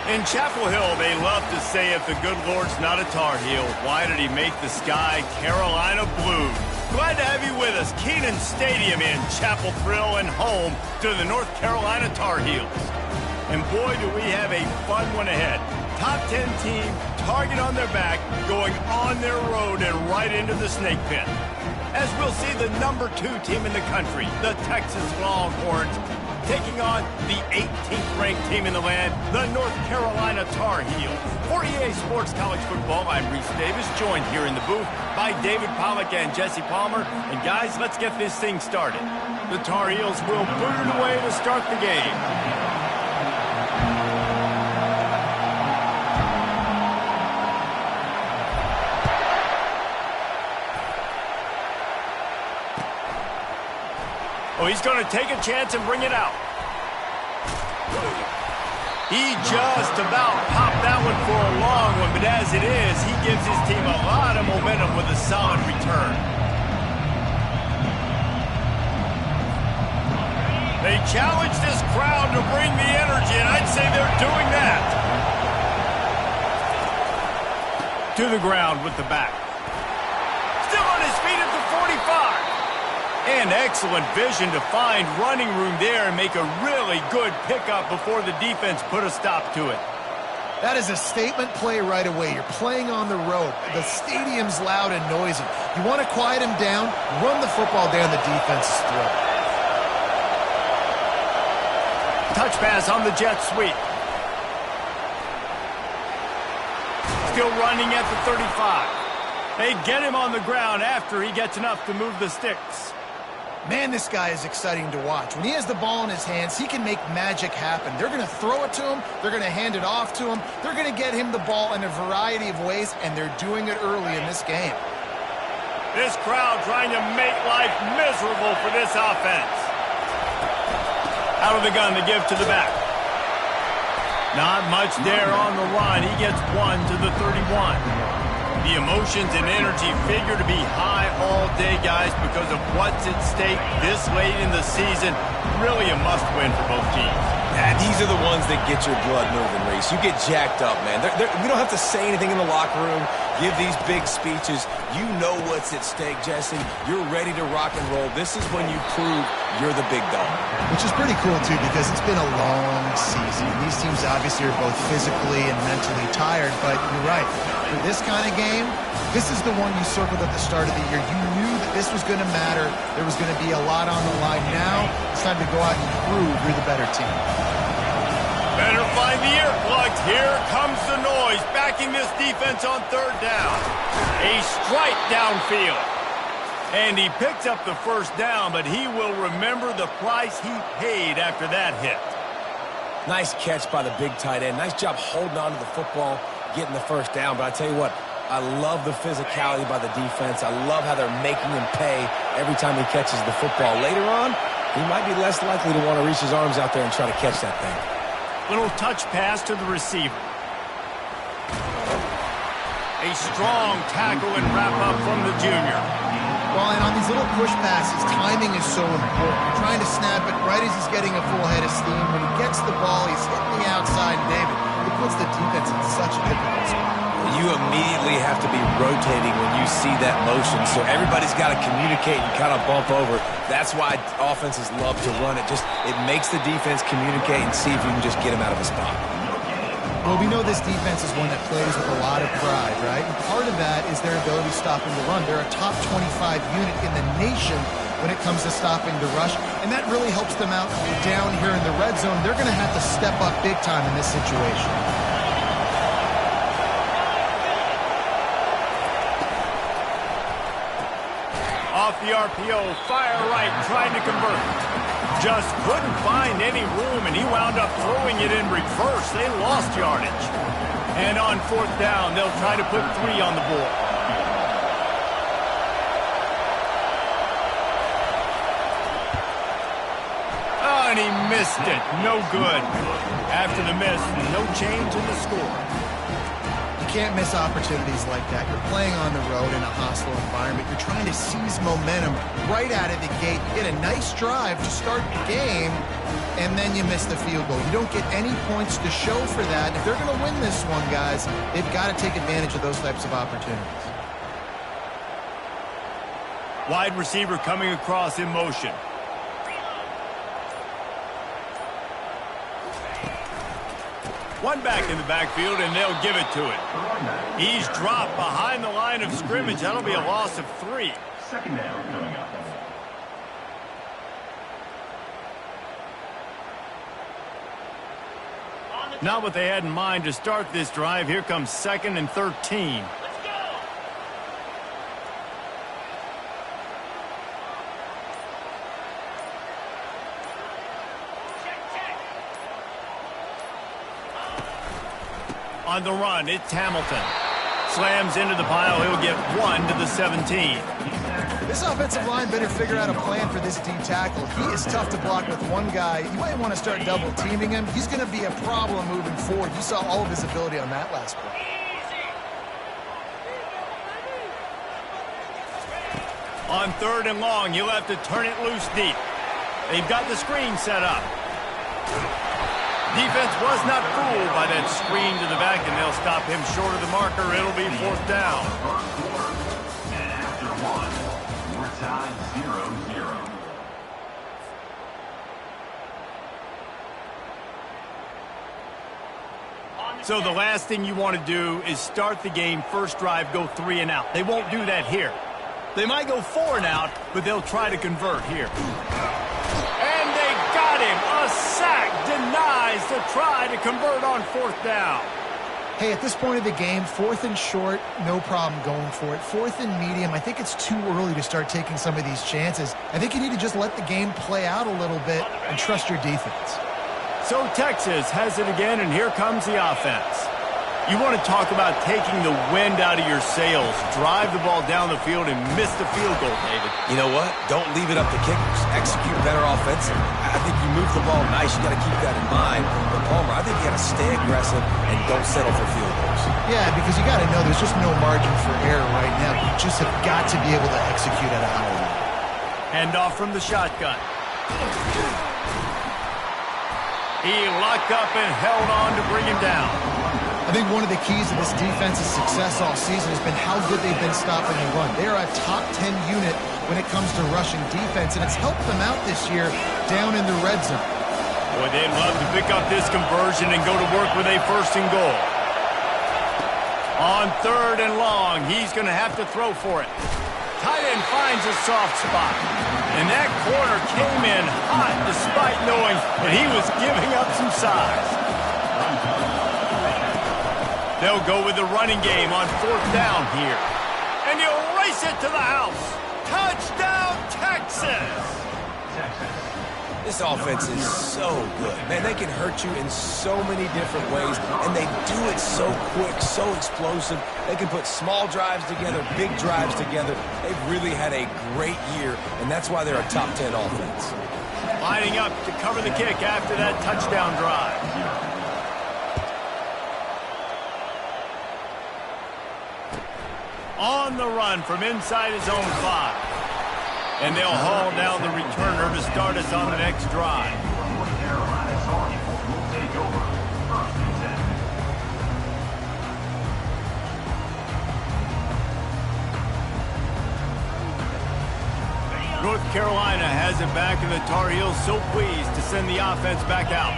In Chapel Hill, they love to say if the good Lord's not a Tar Heel, why did he make the sky Carolina blue? Glad to have you with us. Kenan Stadium in Chapel Thrill and home to the North Carolina Tar Heels. And boy, do we have a fun one ahead. Top 10 team, target on their back, going on their road and right into the snake pit. As we'll see the number 2 team in the country, the Texas Longhorns, taking on the 18th ranked team in the land, the North Carolina Tar Heels. For EA Sports College Football, I'm Reese Davis, joined here in the booth by David Pollack and Jesse Palmer. And guys, let's get this thing started. The Tar Heels will boot it away to start the game. Oh, he's going to take a chance and bring it out. He just about popped that one for a long one, but as it is, he gives his team a lot of momentum with a solid return. They challenge this crowd to bring the energy, and I'd say they're doing that. To the ground with the back. Still on his feet at the 45. And excellent vision to find running room there and make a really good pickup before the defense put a stop to it. That is a statement play right away. You're playing on the road. The stadium's loud and noisy. You want to quiet him down, run the football down the defense's throat. Touch pass on the jet sweep. Still running at the 35. They get him on the ground after he gets enough to move the sticks. Man, this guy is exciting to watch. When he has the ball in his hands, he can make magic happen. They're going to throw it to him. They're going to hand it off to him. They're going to get him the ball in a variety of ways, and they're doing it early in this game. This crowd trying to make life miserable for this offense. Out of the gun to give to the back. Not much there on the line. He gets one to the 31. The emotions and energy figure to be high all day, guys, because of what's at stake this late in the season. Really a must-win for both teams. Yeah, these are the ones that get your blood moving, Reese. You get jacked up, man. We don't have to say anything in the locker room, give these big speeches. You know what's at stake, Jesse. You're ready to rock and roll. This is when you prove you're the big dog. Which is pretty cool, too, because it's been a long season. These teams obviously are both physically and mentally tired, but you're right. For this kind of game, this is the one you circled at the start of the year. You knew that this was going to matter. There was going to be a lot on the line. Now it's time to go out and prove you're the better team. Better find the earplugs. Here comes the noise, backing this defense on third down. A strike downfield. And he picks up the first down, but he will remember the price he paid after that hit. Nice catch by the big tight end. Nice job holding on to the football, getting the first down. But I tell you what, I love the physicality by the defense. I love how they're making him pay every time he catches the football. Later on, he might be less likely to want to reach his arms out there and try to catch that thing. Little touch pass to the receiver. A strong tackle and wrap-up from the junior. Well, and on these little push passes, timing is so important. You're trying to snap it right as he's getting a full head of steam. When he gets the ball, he's hitting the outside, David. It puts the defense in such a difficult spot. You immediately have to be rotating when you see that motion, so everybody's got to communicate and kind of bump over. That's why offenses love to run it. It makes the defense communicate and see if you can just get him out of a spot. Well, we know this defense is one that plays with a lot of pride, right? And part of that is their ability stopping the run. They're a top 25 unit in the nation when it comes to stopping the rush, and that really helps them out down here in the red zone. They're going to have to step up big time in this situation. Off the RPO, fire right, trying to convert. Just couldn't find any room, and he wound up throwing it in reverse. They lost yardage. And on fourth down, they'll try to put 3 on the board. Oh, and he missed it. No good. After the miss, no change in the score. You can't miss opportunities like that. You're playing on the road in a hostile environment. You're trying to seize momentum right out of the gate. You get a nice drive to start the game, and then you miss the field goal. You don't get any points to show for that. And if they're going to win this one, guys, they've got to take advantage of those types of opportunities. Wide receiver coming across in motion. One back in the backfield, and they'll give it to it. He's dropped behind the line of scrimmage. That'll be a loss of 3. Second down coming up. Not what they had in mind to start this drive. Here comes 2nd and 13. On the run, it's Hamilton. Slams into the pile. He'll get 1 to the 17. This offensive line better figure out a plan for this D tackle. He is tough to block with one guy. You might want to start double teaming him. He's going to be a problem moving forward. You saw all of his ability on that last play. On 3rd and long, he'll have to turn it loose deep. They've got the screen set up. Defense was not fooled by that screen to the back, and they'll stop him short of the marker. It'll be 4th down. And after 1, we're tied 0-0. So the last thing you want to do is start the game, first drive, go 3 and out. They won't do that here. They might go 4 and out, but they'll try to convert here. And they got him. A sack denies the try to convert on 4th down. Hey, at this point of the game, 4th and short, no problem going for it. 4th and medium, I think it's too early to start taking some of these chances. I think you need to just let the game play out a little bit and trust your defense. So Texas has it again, and here comes the offense. You want to talk about taking the wind out of your sails. Drive the ball down the field and miss the field goal, David. You know what? Don't leave it up to kickers. Execute better offensively. I think you move the ball nice. You got to keep that in mind. But Palmer, I think you got to stay aggressive and don't settle for field goals. Yeah, because you got to know there's just no margin for error right now. You just have got to be able to execute at a high level. Hand off from the shotgun. He locked up and held on to bring him down. I think one of the keys to this defense's success all season has been how good they've been stopping the run. They are a top 10 unit when it comes to rushing defense, and it's helped them out this year down in the red zone. Boy, they'd love to pick up this conversion and go to work with a 1st and goal. On 3rd and long, he's going to have to throw for it. Tight end finds a soft spot. And that corner came in hot despite knowing that he was giving up some size. They'll go with the running game on 4th down here. And he'll race it to the house. Touchdown, Texas! This offense is so good. Man, they can hurt you in so many different ways, and they do it so quick, so explosive. They can put small drives together, big drives together. They've really had a great year, and that's why they're a top 10 offense. Lining up to cover the kick after that touchdown drive. On the run from inside his own 5. And they'll haul down the returner to start us on the next drive. North Carolina has it back, and the Tar Heels so pleased to send the offense back out.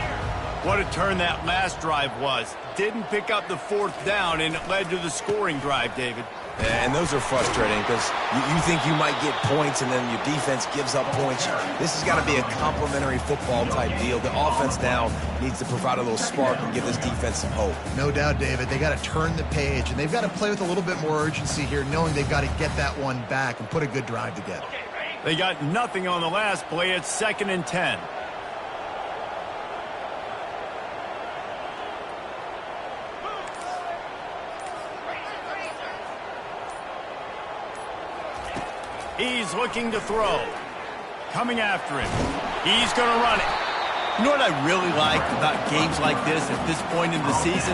What a turn that last drive was. Didn't pick up the 4th down, and it led to the scoring drive, David. And those are frustrating because you think you might get points and then your defense gives up points. This has got to be a complementary football type deal. The offense now needs to provide a little spark and give this defense some hope. No doubt, David. They got to turn the page, and they've got to play with a little bit more urgency here, knowing they've got to get that one back and put a good drive together. They got nothing on the last play. It's 2nd and 10. He's looking to throw. Coming after him. He's going to run it. You know what I really like about games like this at this point in the season?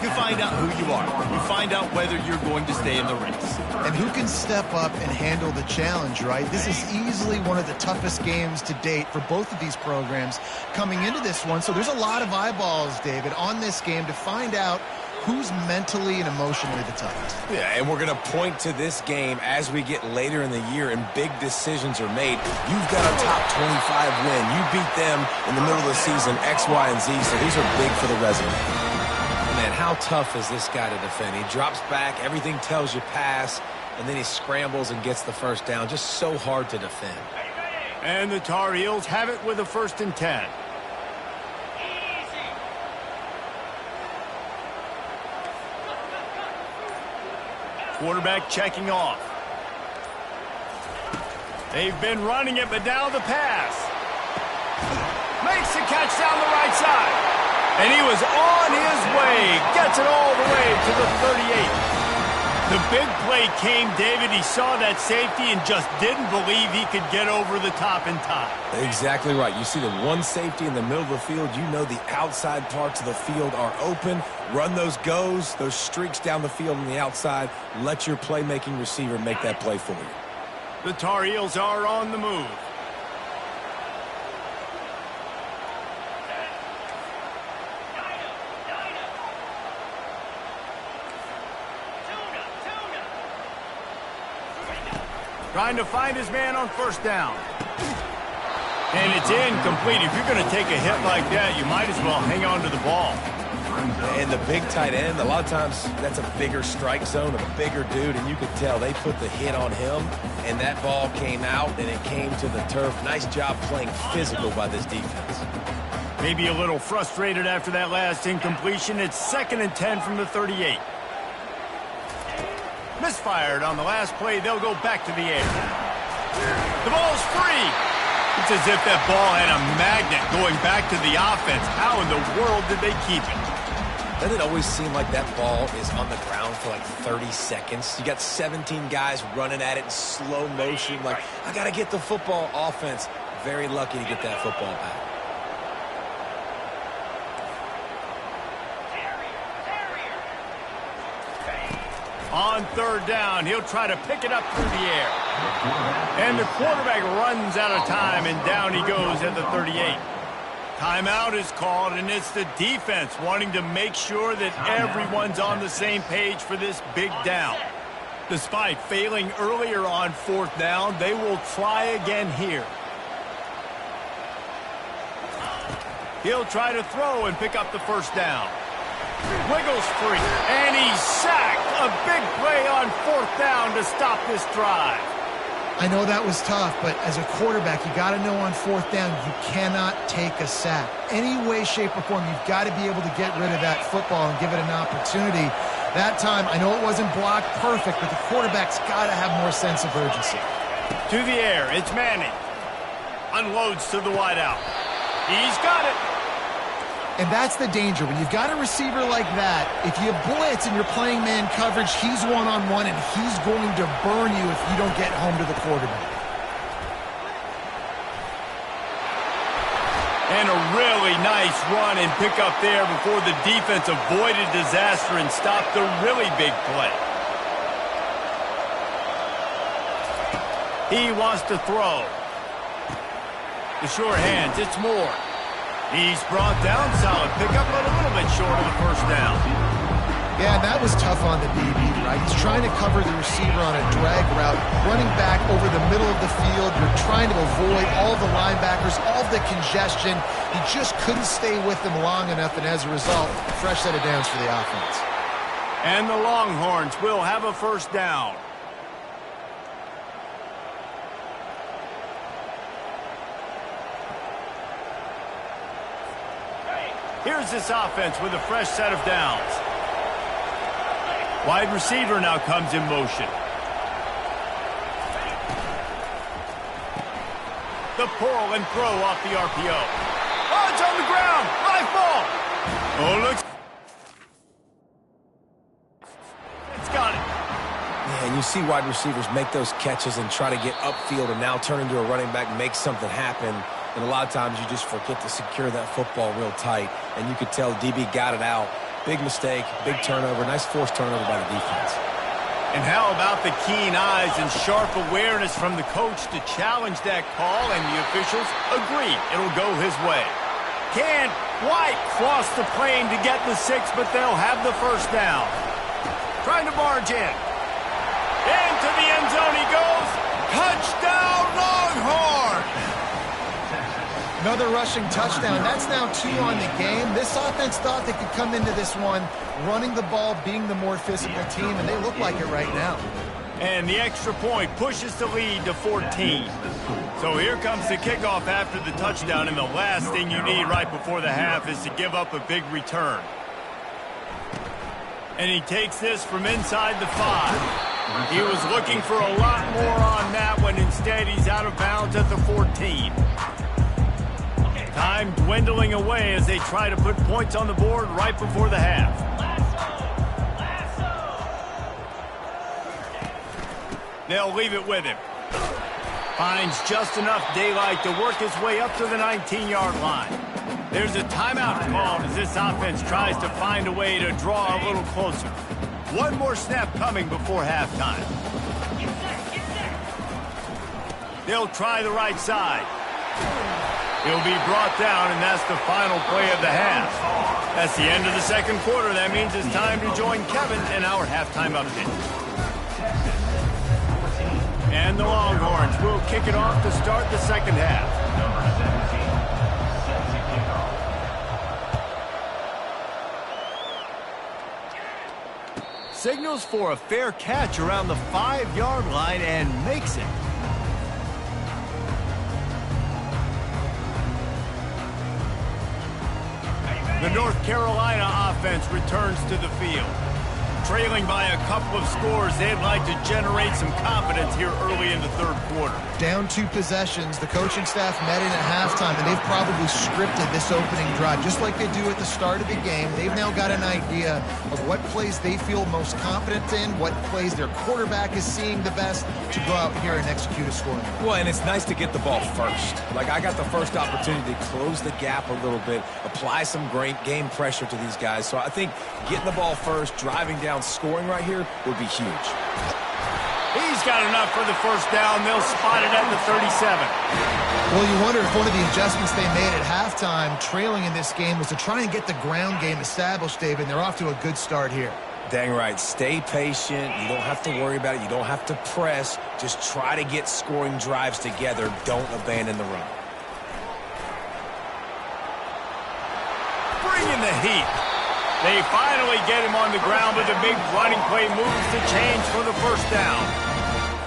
You find out who you are. You find out whether you're going to stay in the race. And who can step up and handle the challenge, right? This is easily one of the toughest games to date for both of these programs coming into this one. So there's a lot of eyeballs, David, on this game to find out who's mentally and emotionally the toughest. Yeah, and we're going to point to this game as we get later in the year and big decisions are made. You've got a top 25 win. You beat them in the middle of the season, X, Y, and Z, so these are big for the resume. Man, how tough is this guy to defend? He drops back, everything tells you pass, and then he scrambles and gets the first down. Just so hard to defend. And the Tar Heels have it with a 1st and 10. Quarterback checking off. They've been running it, but now the pass. Makes the catch down the right side. And he was on his way. Gets it all the way to the 38. The big play came, David. He saw that safety and just didn't believe he could get over the top in time. Exactly right. You see the one safety in the middle of the field. You know the outside parts of the field are open. Run those goes, those streaks down the field on the outside. Let your playmaking receiver make that play for you. The Tar Heels are on the move. Trying to find his man on 1st down. And it's incomplete. If you're going to take a hit like that, you might as well hang on to the ball. And the big tight end, a lot of times that's a bigger strike zone, a bigger dude, and you could tell they put the hit on him, and that ball came out, and it came to the turf. Nice job playing physical by this defense. Maybe a little frustrated after that last incompletion. It's 2nd and 10 from the 38. Misfired on the last play. They'll go back to the air. The ball's free. It's as if that ball had a magnet going back to the offense. How in the world did they keep it? Doesn't it always seem like that ball is on the ground for like 30 seconds? You got 17 guys running at it in slow motion. Like, I got to get the football. Offense, very lucky to get that football back. On 3rd down, he'll try to pick it up through the air. And the quarterback runs out of time, and down he goes at the 38. Timeout is called, and it's the defense wanting to make sure that everyone's on the same page for this big down. Despite failing earlier on 4th down, they will try again here. He'll try to throw and pick up the 1st down. Wiggles free, and he's sacked. A big play on 4th down to stop this drive. I know that was tough, but as a quarterback, you got to know on 4th down, you cannot take a sack. Any way, shape, or form, you've got to be able to get rid of that football and give it an opportunity. That time, I know it wasn't blocked perfect, but the quarterback's got to have more sense of urgency. To the air, it's Manning. Unloads to the wideout. He's got it. And that's the danger. When you've got a receiver like that, if you blitz and you're playing man coverage, he's one-on-one, and he's going to burn you if you don't get home to the quarterback. And a really nice run and pick up there before the defense avoided disaster and stopped the really big play. He wants to throw. The sure hands, it's Moore. He's brought down, solid pickup, but a little bit short of the 1st down. Yeah, and that was tough on the DB, right? He's trying to cover the receiver on a drag route, running back over the middle of the field. You're trying to avoid all the linebackers, all the congestion. He just couldn't stay with them long enough, and as a result, fresh set of downs for the offense. And the Longhorns will have a 1st down. Here's this offense with a fresh set of downs. Wide receiver now comes in motion. The pull and throw off the RPO. Oh, it's on the ground. Live ball. Oh, looks. It's got it. Yeah, and you see wide receivers make those catches and try to get upfield and now turn into a running back, make something happen. And a lot of times you just forget to secure that football real tight. And you could tell DB got it out Big mistake, big turnover, nice forced turnover by the defense. And how about the keen eyes and sharp awareness from the coach to challenge that call, and the officials agree it'll go his way. Can White cross the plane to get the 6, but they'll have the first down. Trying to barge in. Into the end zone he goes. Touchdown, Longhorn! Another rushing touchdown. That's now 2 on the game. This offense thought they could come into this one running the ball, being the more physical team, and they look like it right now. And the extra point pushes the lead to 14. So here comes the kickoff after the touchdown, and the last thing you need right before the half is to give up a big return. And he takes this from inside the 5. He was looking for a lot more on that one. Instead, he's out of bounds at the 14. Time dwindling away as they try to put points on the board right before the half. They'll leave it with him. Finds just enough daylight to work his way up to the 19-yard line. There's a timeout called as this offense tries to find a way to draw a little closer. One more snap coming before halftime. They'll try the right side. He'll be brought down, and that's the final play of the half. That's the end of the second quarter. That means it's time to join Kevin in our halftime update. And the Longhorns will kick it off to start the second half. Signals for a fair catch around the 5-yard line and makes it. The North Carolina offense returns to the field. Trailing by a couple of scores, they'd like to generate some confidence here early in the third quarter. Down 2 possessions, the coaching staff met in at halftime, and they've probably scripted this opening drive just like they do at the start of the game. They've now got an idea of what plays they feel most confident in, what plays their quarterback is seeing the best to go out here and execute a score. Well, and it's nice to get the ball first. Like, I got the first opportunity to close the gap a little bit, apply some great game pressure to these guys. So I think getting the ball first, driving down, scoring right here would be huge. He's got enough for the first down. They'll spot it at the 37. Well, you wonder if one of the adjustments they made at halftime, trailing in this game, was to try and get the ground game established, David. They're off to a good start here. Dang right. Stay patient. You don't have to worry about it. You don't have to press. Just try to get scoring drives together. Don't abandon the run. Bring in the heat. They finally get him on the ground, but the big running play moves the chains for the first down.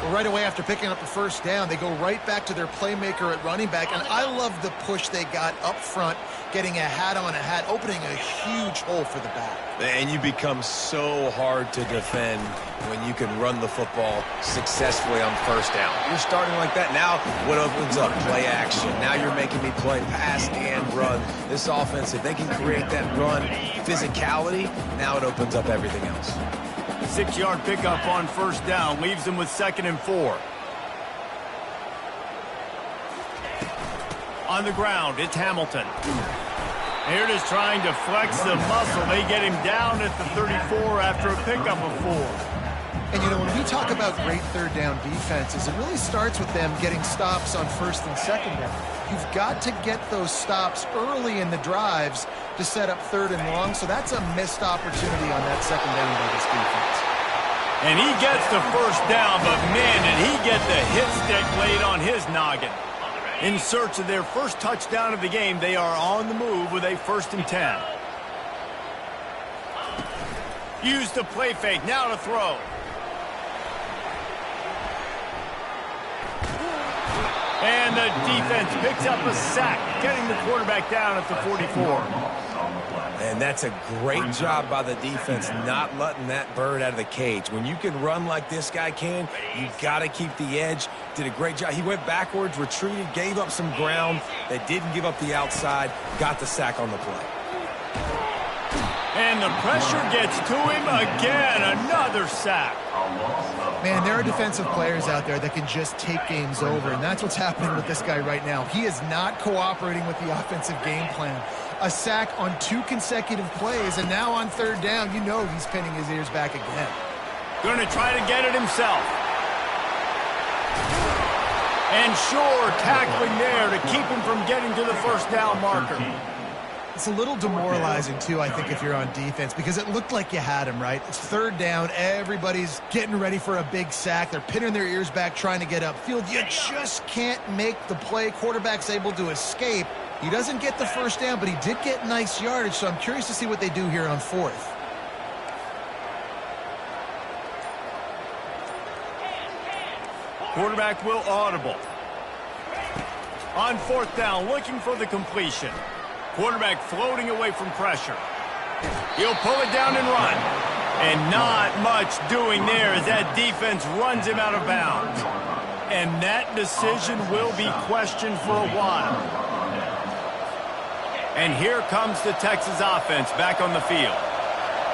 Well, right away after picking up the first down, they go right back to their playmaker at running back, and I love the push they got up front, getting a hat on a hat, opening a huge hole for the back. And you become so hard to defend when you can run the football successfully on first down. You're starting like that. Now what opens up? Play action. Now you're making me play pass and run. This offense, if they can create that run physicality, now it opens up everything else. 6-yard pickup on first down leaves them with 2nd and 4. On the ground, it's Hamilton. Here it is trying to flex the muscle. They get him down at the 34 after a pickup of 4. And, you know, when we talk about great third down defenses, it really starts with them getting stops on first and second down. You've got to get those stops early in the drives to set up 3rd and long, so that's a missed opportunity on that second down by this defense. And he gets the first down, but man, did he get the hit stick laid on his noggin. In search of their first touchdown of the game, they are on the move with a 1st and 10. Use the play fake, now to throw. And the defense picks up a sack, getting the quarterback down at the 44. And that's a great job by the defense, not letting that bird out of the cage. When you can run like this guy can, you got to keep the edge. Did a great job. He went backwards, retreated, gave up some ground. They didn't give up the outside, got the sack on the play. And the pressure gets to him again, another sack. Man, there are defensive players out there that can just take games over, and that's what's happening with this guy right now. He is not cooperating with the offensive game plan. a sack on 2 consecutive plays, and now on 3rd down, you know he's pinning his ears back again. Going to try to get it himself. And sure, tackling there to keep him from getting to the 1st down marker. It's a little demoralizing, too, I think, if you're on defense, because it looked like you had him, right? It's 3rd down. Everybody's getting ready for a big sack. They're pinning their ears back, trying to get upfield. You just can't make the play. Quarterback's able to escape. He doesn't get the 1st down, but he did get nice yardage, so I'm curious to see what they do here on 4th. Quarterback will audible. On 4th down, looking for the completion. Quarterback floating away from pressure. He'll pull it down and run. And not much doing there as that defense runs him out of bounds. And that decision will be questioned for a while. And here comes the Texas offense back on the field.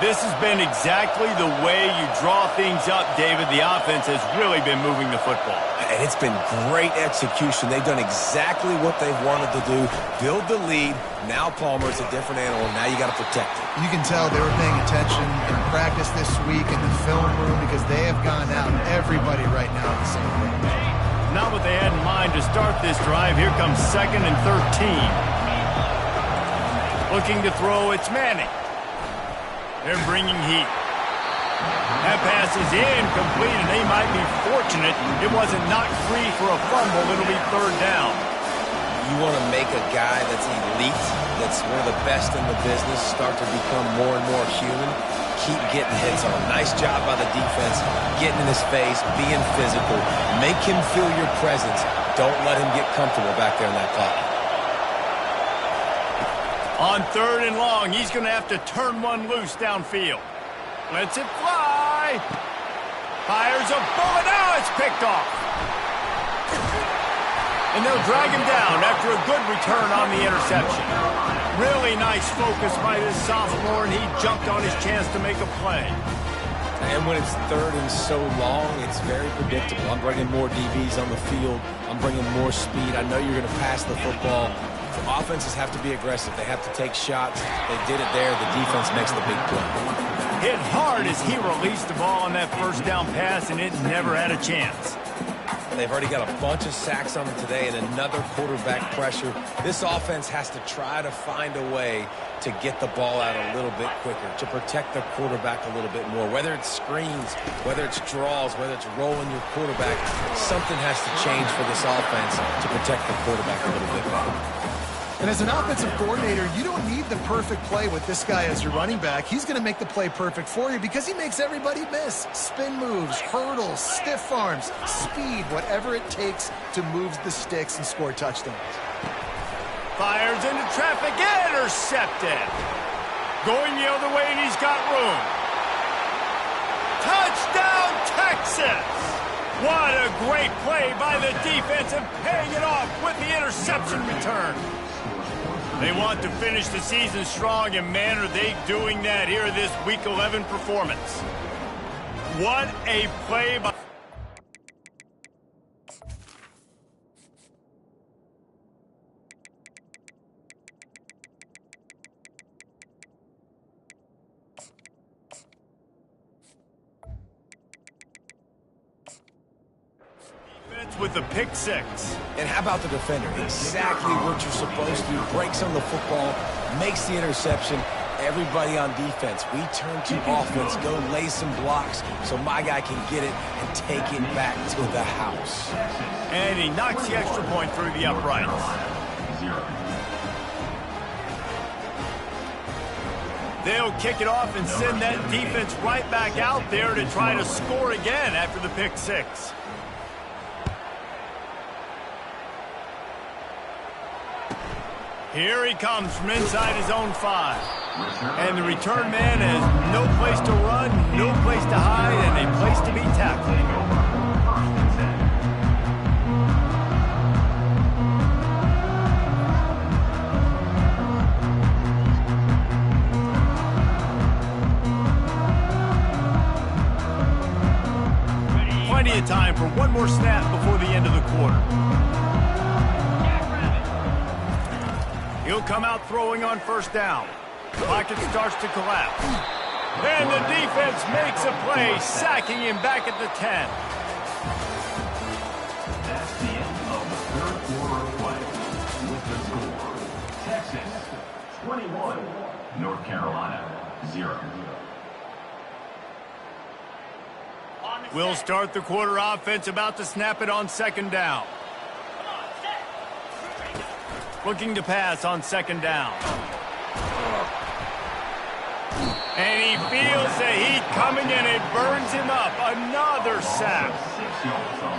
This has been exactly the way you draw things up, David. The offense has really been moving the football. And it's been great execution. They've done exactly what they've wanted to do. Build the lead. Now Palmer's a different animal. Now you got to protect it. You can tell they were paying attention in practice this week in the film room because they have gone out, everybody right now, the same way. Not what they had in mind to start this drive. Here comes 2nd and 13. Looking to throw, it's Manning. They're bringing heat. That pass is incomplete, and they might be fortunate it wasn't knocked free for a fumble. It'll be 3rd down. You want to make a guy that's elite, that's one of the best in the business, start to become more and more human. Keep getting hits on him. Nice job by the defense, getting in his face, being physical. Make him feel your presence. Don't let him get comfortable back there in that pocket. On 3rd and long, he's going to have to turn one loose downfield. Lets it fly. Fires a bullet. Now it's picked off. And they'll drag him down after a good return on the interception. Really nice focus by this sophomore, and he jumped on his chance to make a play. And when it's 3rd and so long, it's very predictable. I'm bringing more DBs on the field. I'm bringing more speed. I know you're going to pass the football. Offenses have to be aggressive. They have to take shots. They did it there. The defense makes the big play. Hit hard as he released the ball on that 1st down pass, and it never had a chance. They've already got a bunch of sacks on them today and another quarterback pressure. This offense has to try to find a way to get the ball out a little bit quicker, to protect the quarterback a little bit more. Whether it's screens, whether it's draws, whether it's rolling your quarterback, something has to change for this offense to protect the quarterback a little bit better. And as an offensive coordinator, you don't need the perfect play with this guy as your running back. He's going to make the play perfect for you because he makes everybody miss. Spin moves, hurdles, stiff arms, speed, whatever it takes to move the sticks and score touchdowns. Fires into traffic, intercepted. Going the other way, and he's got room. Touchdown, Texas! What a great play by the defense and paying it off with the interception return. They want to finish the season strong, and man, are they doing that here in this Week 11 performance. What a play by... with the pick six. And how about the defender? Exactly what you're supposed to do. Breaks on the football, makes the interception. Everybody on defense, we turn to offense, go lay some blocks so my guy can get it and take it back to the house. And he knocks the extra point through the uprights. They'll kick it off and send that defense right back out there to try to score again after the pick six. Here he comes from inside his own 5. And the return man has no place to run, no place to hide, and a place to be tackled. Plenty of time for one more snap before the end of the quarter. He'll come out throwing on first down. Pocket starts to collapse. And the defense makes a play, sacking him back at the 10. That's the end of the third quarter of play. With the score, Texas 21, North Carolina 0. We'll start the quarter offense, about to snap it on second down. Looking to pass on second down. And he feels the heat coming in. It burns him up. Another sack.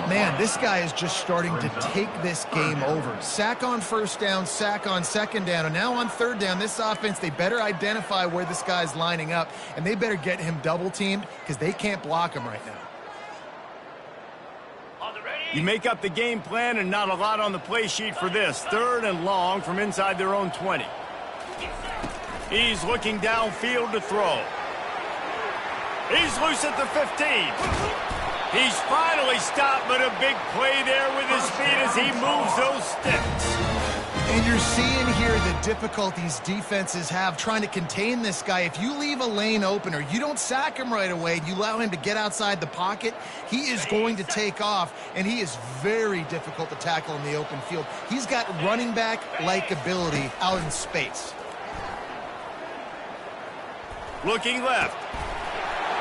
Man, this guy is just starting to take this game over. Sack on first down, sack on second down, and now on third down, this offense, they better identify where this guy's lining up, and they better get him double-teamed because they can't block him right now. You make up the game plan and not a lot on the play sheet for this. Third and long from inside their own 20. He's looking downfield to throw. He's loose at the 15. He's finally stopped, but a big play there with his feet as he moves those sticks. And you're seeing here the difficulties defenses have trying to contain this guy. If you leave a lane open or you don't sack him right away, you allow him to get outside the pocket, he is going to take off, and he is very difficult to tackle in the open field. He's got running back-like ability out in space. Looking left.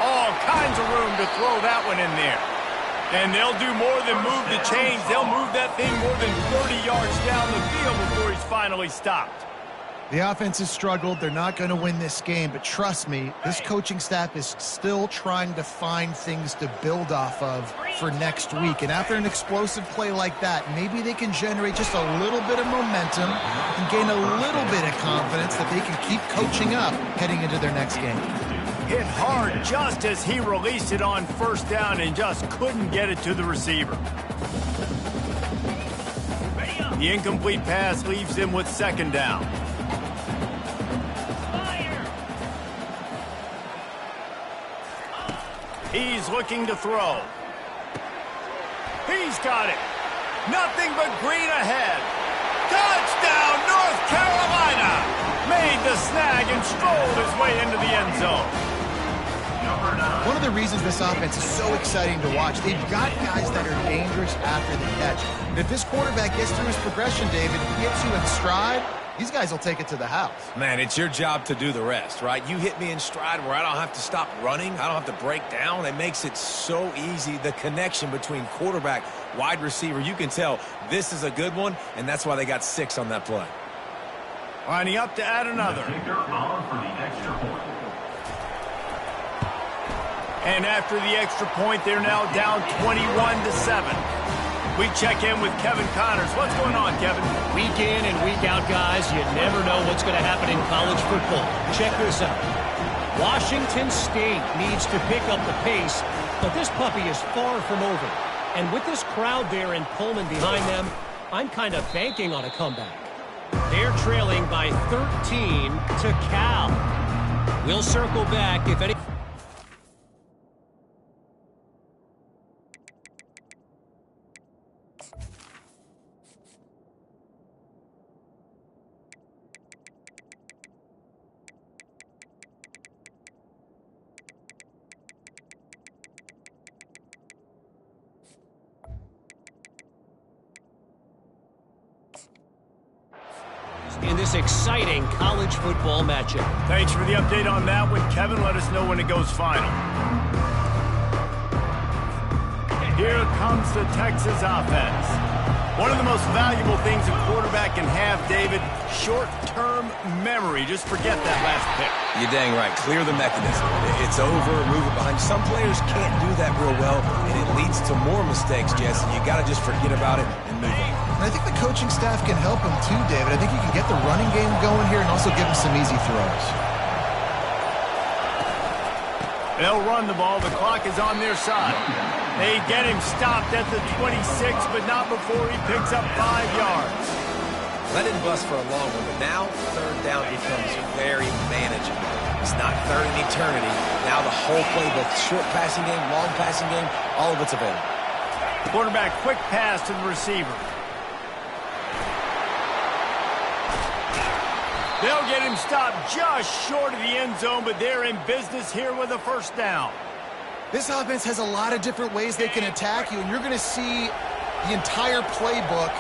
All kinds of room to throw that one in there. And they'll do more than move the chains. They'll move that thing more than 30 yards down the field before he's finally stopped. The offense has struggled. They're not going to win this game, but trust me, this coaching staff is still trying to find things to build off of for next week. And after an explosive play like that, maybe they can generate just a little bit of momentum and gain a little bit of confidence that they can keep coaching up heading into their next game. Hit hard just as he released it on first down and just couldn't get it to the receiver. The incomplete pass leaves him with second down. He's looking to throw. He's got it. Nothing but green ahead. Touchdown, North Carolina! Made the snag and strolled his way into the end zone. One of the reasons this offense is so exciting to watch, they've got guys that are dangerous after the catch. And if this quarterback gets through his progression, David, he gets you in stride, these guys will take it to the house. Man, it's your job to do the rest, right? You hit me in stride where I don't have to stop running. I don't have to break down. It makes it so easy. The connection between quarterback, wide receiver, you can tell this is a good one, and that's why they got 6 on that play. Lining up to add another. On for the extra point. And after the extra point, they're now down 21-7. We check in with Kevin Connors. What's going on, Kevin? Week in and week out, guys, you never know what's going to happen in college football. Check this out. Washington State needs to pick up the pace, but this puppy is far from over. And with this crowd there in Pullman behind them, I'm kind of banking on a comeback. They're trailing by 13 to Cal. We'll circle back if any... in this exciting college football matchup. Thanks for the update on that one, Kevin. Let us know when it goes final. Here comes the Texas offense. One of the most valuable things a quarterback can have, David, short-term memory. Just forget that last pick. You're dang right. Clear the mechanism. It's over, move it behind. Some players can't do that real well, and it leads to more mistakes, Jesse. You got to just forget about it and move on. And I think the coaching staff can help him too, David. I think you can get the running game going here and also give him some easy throws. They'll run the ball. The clock is on their side. They get him stopped at the 26, but not before he picks up 5 yards. Let it bust for a long one, but now third down becomes very manageable. It's not third in eternity. Now the whole playbook, short passing game, long passing game, all of it's available. Quarterback, quick pass to the receiver. They'll get him stopped just short of the end zone, but they're in business here with a first down. This offense has a lot of different ways they can attack you, and you're going to see the entire playbook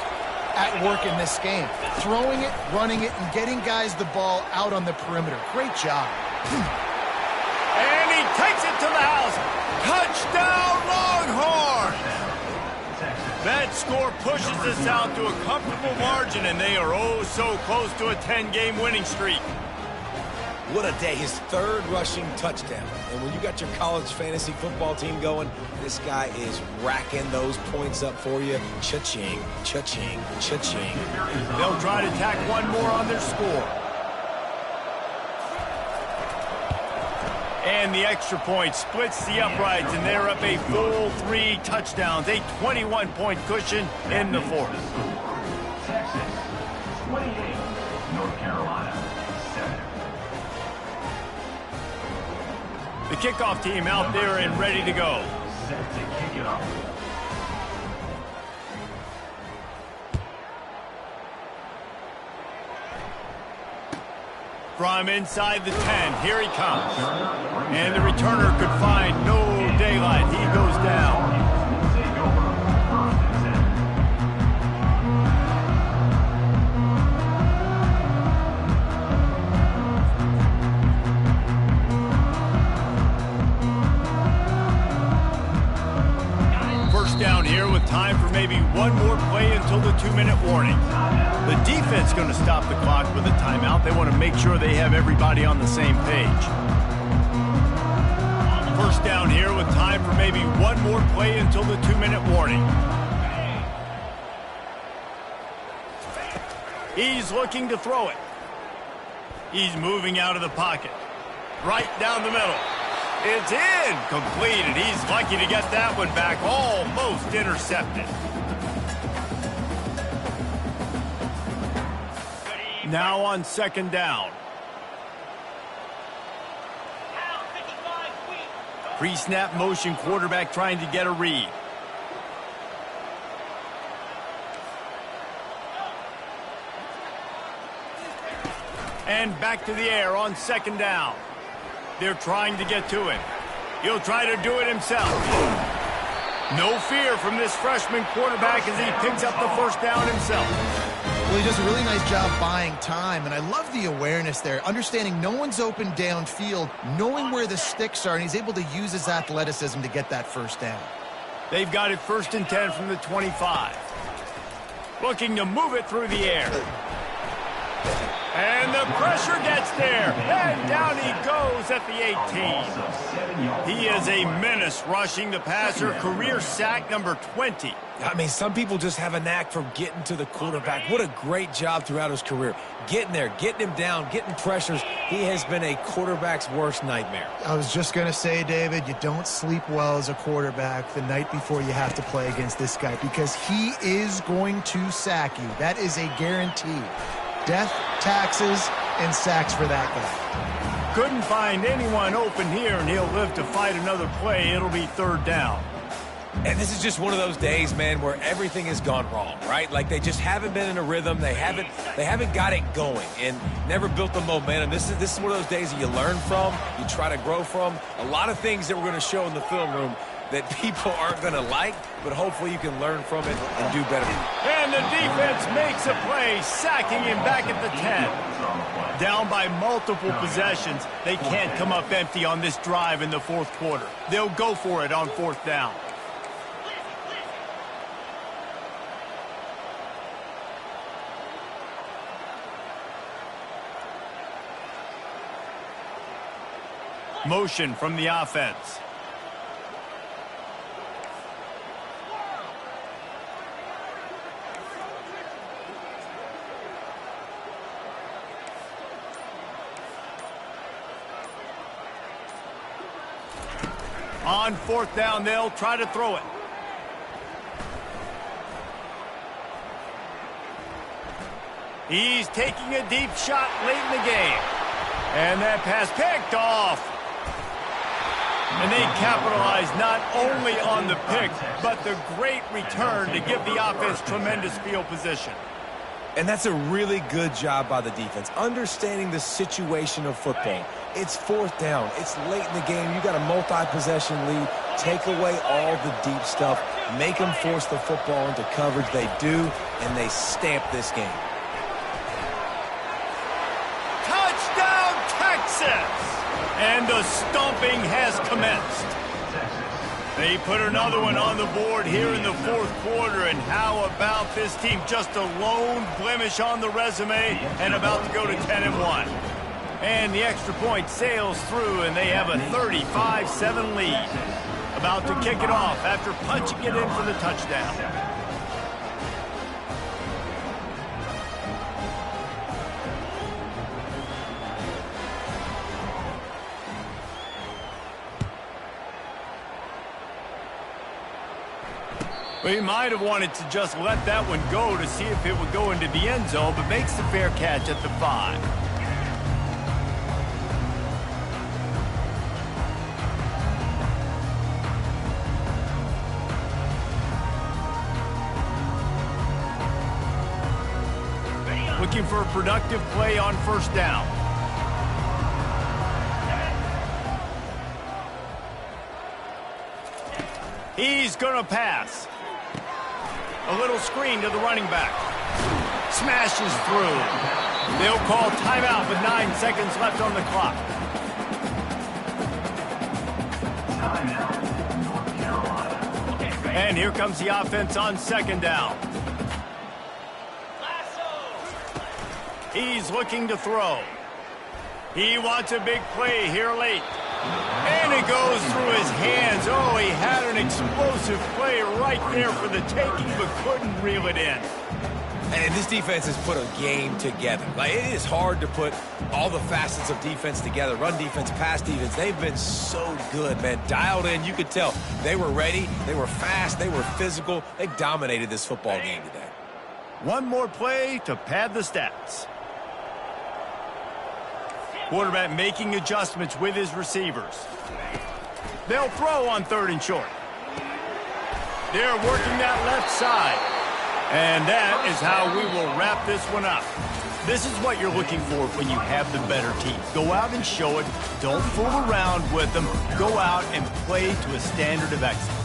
at work in this game. Throwing it, running it, and getting guys the ball out on the perimeter. Great job. And he takes it to the house. Touchdown, Longhorns! That score pushes us out to a comfortable margin, and they are oh so close to a 10-game winning streak. What a day. His third rushing touchdown. And when you got your college fantasy football team going, this guy is racking those points up for you. Cha-ching, cha-ching, cha-ching. They'll try to tack one more on their score. And the extra point splits the uprights, and they're up a full 3 touchdowns, a 21-point cushion in the fourth. Texas, 28. North Carolina, 7. The kickoff team out there and ready to go. Set to kick it off. From inside the 10, here he comes. And the returner could find no daylight. He goes down. Take over, 1st and 10. First down here with time for maybe one more play until the 2-minute warning. The defense going to stop the clock with a timeout. They want to make sure they have everybody on the same page. First down here with time for maybe one more play until the 2-minute warning. He's looking to throw it. He's moving out of the pocket. Right down the middle. It's in. Completed. He's lucky to get that one back. Almost intercepted. Now on second down. Pre-snap motion, quarterback trying to get a read. And back to the air on second down. They're trying to get to him. He'll try to do it himself. No fear from this freshman quarterback as he picks up the first down himself. Well, he does a really nice job buying time, and I love the awareness there, understanding no one's open downfield, knowing where the sticks are, and he's able to use his athleticism to get that first down. They've got it 1st and 10 from the 25. Looking to move it through the air. And the pressure gets there. And down he goes at the 18. He is a menace rushing the passer. Career sack number 20. I mean, some people just have a knack for getting to the quarterback. What a great job throughout his career. Getting there, getting him down, getting pressures. He has been a quarterback's worst nightmare. I was just going to say, David, you don't sleep well as a quarterback the night before you have to play against this guy because he is going to sack you. That is a guarantee. Death, taxes, and sacks for that guy. Couldn't find anyone open here, and he'll live to fight another play. It'll be 3rd down. And this is just one of those days, man, where everything has gone wrong, right? Like they just haven't been in a rhythm. They haven't got it going and never built the momentum. This is one of those days that you learn from, you try to grow from. A lot of things that we're going to show in the film room that people aren't going to like, but hopefully you can learn from it and do better. And the defense makes a play, sacking him back at the 10. Down by multiple possessions, they can't come up empty on this drive in the 4th quarter. They'll go for it on 4th down. Motion from the offense. On 4th down, they'll try to throw it. He's taking a deep shot late in the game. And that pass picked off. And they capitalize not only on the pick, but the great return to give the offense tremendous field position. And that's a really good job by the defense, understanding the situation of football. It's fourth down. It's late in the game. You got a multi-possession lead. Take away all the deep stuff. Make them force the football into coverage. They do, and they stamp this game. Touchdown, Texas! And the stomping has commenced. They put another one on the board here in the fourth quarter, and how about this team? Just a lone blemish on the resume and about to go to 10-1. And the extra point sails through, and they have a 35-7 lead. About to kick it off after punching it in for the touchdown. Well, he might have wanted to just let that one go to see if it would go into the end zone, but makes the fair catch at the 5. Looking for a productive play on first down. He's going to pass. A little screen to the running back. Smashes through. They'll call timeout with 9 seconds left on the clock. And here comes the offense on second down. He's looking to throw. He wants a big play here late. And it goes through his hands. Oh, he had an explosive play right there for the taking, but couldn't reel it in. And this defense has put a game together. Like, it is hard to put all the facets of defense together. Run defense, pass defense. They've been so good, man. Dialed in. You could tell they were ready. They were fast. They were physical. They dominated this football game today. One more play to pad the stats. Quarterback making adjustments with his receivers. They'll throw on 3rd and short. They're working that left side. And that is how we will wrap this one up. This is what you're looking for when you have the better team. Go out and show it. Don't fool around with them. Go out and play to a standard of excellence.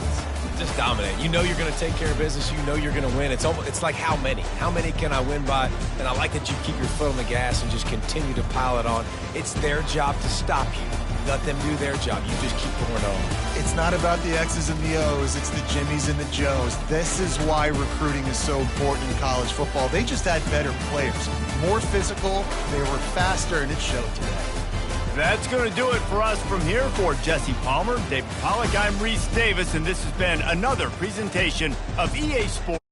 Just dominate. You know you're going to take care of business. You know you're going to win. It's like how many? How many can I win by? And I like that you keep your foot on the gas and just continue to pile it on. It's their job to stop you. Let them do their job. You just keep going on. It's not about the X's and the O's. It's the Jimmies and the Joes. This is why recruiting is so important in college football. They just had better players. More physical. They were faster, and it showed today. That's going to do it for us from here. For Jesse Palmer, David Pollack, I'm Reese Davis, and this has been another presentation of EA Sports.